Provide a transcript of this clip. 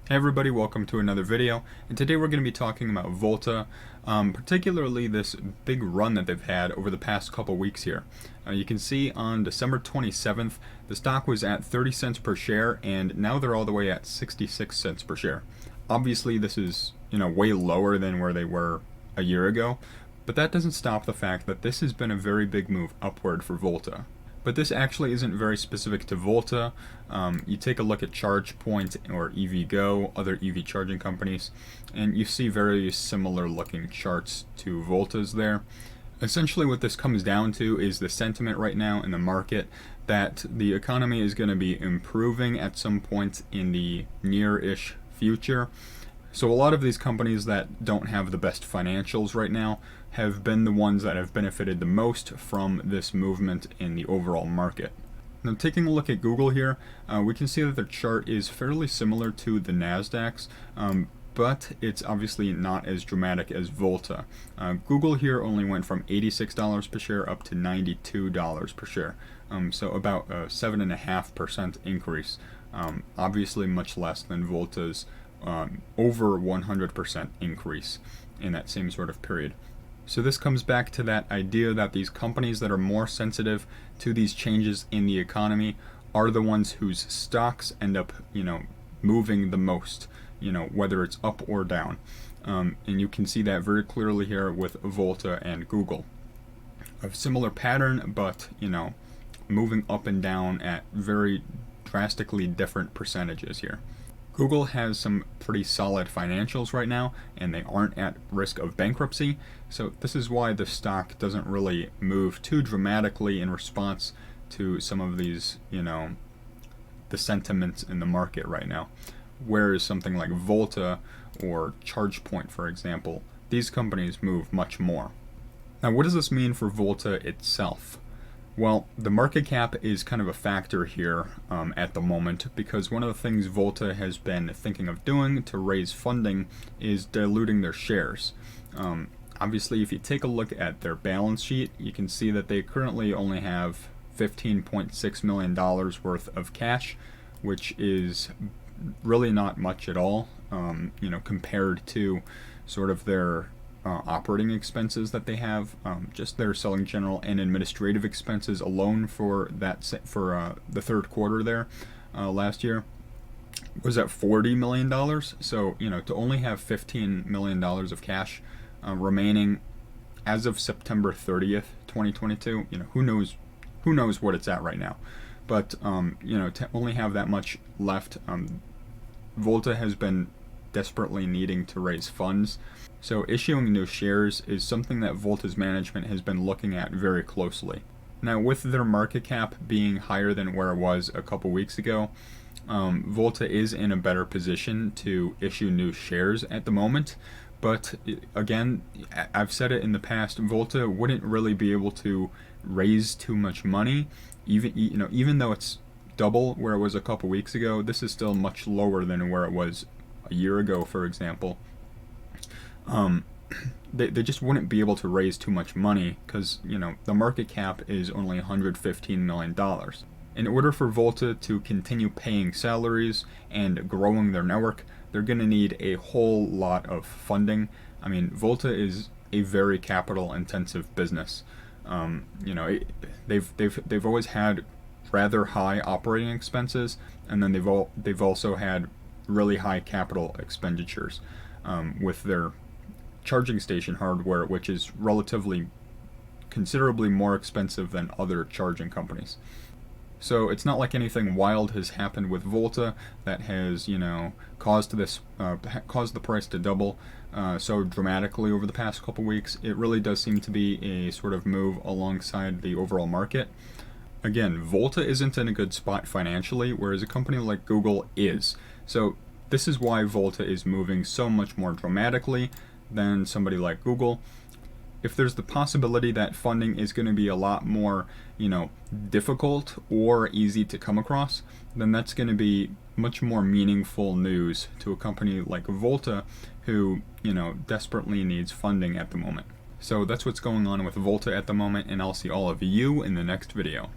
Hey everybody, welcome to another video, and today we're going to be talking about Volta, particularly this big run that they've had over the past couple weeks here. You can see on December 27th, the stock was at 30 cents per share, and now they're all the way at 66 cents per share. Obviously this is, way lower than where they were a year ago, but that doesn't stop the fact that this has been a very big move upward for Volta. But this actually isn't very specific to Volta. You take a look at ChargePoint or EVgo, other EV charging companies, and you see very similar looking charts to Volta's there. Essentially what this comes down to is the sentiment right now in the market that the economy is going to be improving at some point in the near-ish future. So a lot of these companies that don't have the best financials right now have been the ones that have benefited the most from this movement in the overall market. Now taking a look at Google here, we can see that their chart is fairly similar to the Nasdaq's, but it's obviously not as dramatic as Volta. Google here only went from $86 per share up to $92 per share, so about a 7.5% increase. Obviously much less than Volta's over 100% increase in that same sort of period. So this comes back to that idea that these companies that are more sensitive to these changes in the economy are the ones whose stocks end up, moving the most, whether it's up or down. And you can see that very clearly here with Volta and Google. A similar pattern, but, moving up and down at very drastically different percentages here. Google has some pretty solid financials right now, and they aren't at risk of bankruptcy, so this is why the stock doesn't really move too dramatically in response to some of these, the sentiments in the market right now. Whereas something like Volta or ChargePoint, for example, these companies move much more. Now, what does this mean for Volta itself? Well, the market cap is kind of a factor here at the moment, because one of the things Volta has been thinking of doing to raise funding is diluting their shares. Obviously, if you take a look at their balance sheet, you can see that they currently only have $15.6 million worth of cash, which is really not much at all, compared to sort of their operating expenses that they have. Just their selling, general, and administrative expenses alone for the third quarter there last year was at $40 million. So to only have $15 million of cash remaining as of September 30th, 2022, who knows what it's at right now. But to only have that much left, Volta has been desperately needing to raise funds. So issuing new shares is something that Volta's management has been looking at very closely. Now, with their market cap being higher than where it was a couple weeks ago, Volta is in a better position to issue new shares at the moment. But again, I've said it in the past, Volta wouldn't really be able to raise too much money, even though it's double where it was a couple weeks ago. This is still much lower than where it was a year ago, for example. They just wouldn't be able to raise too much money because, the market cap is only $115 million. In order for Volta to continue paying salaries and growing their network, they're going to need a whole lot of funding. I mean, Volta is a very capital intensive business. They've always had rather high operating expenses, and then they've also had really high capital expenditures with their charging station hardware, which is relatively considerably more expensive than other charging companies. So it's not like anything wild has happened with Volta that has caused the price to double so dramatically over the past couple weeks. It really does seem to be a sort of move alongside the overall market. Again, Volta isn't in a good spot financially, whereas a company like Google is. So this is why Volta is moving so much more dramatically than somebody like Google. If there's the possibility that funding is going to be a lot more, difficult or easy to come across, then that's going to be much more meaningful news to a company like Volta who, desperately needs funding at the moment. So that's what's going on with Volta at the moment, and I'll see all of you in the next video.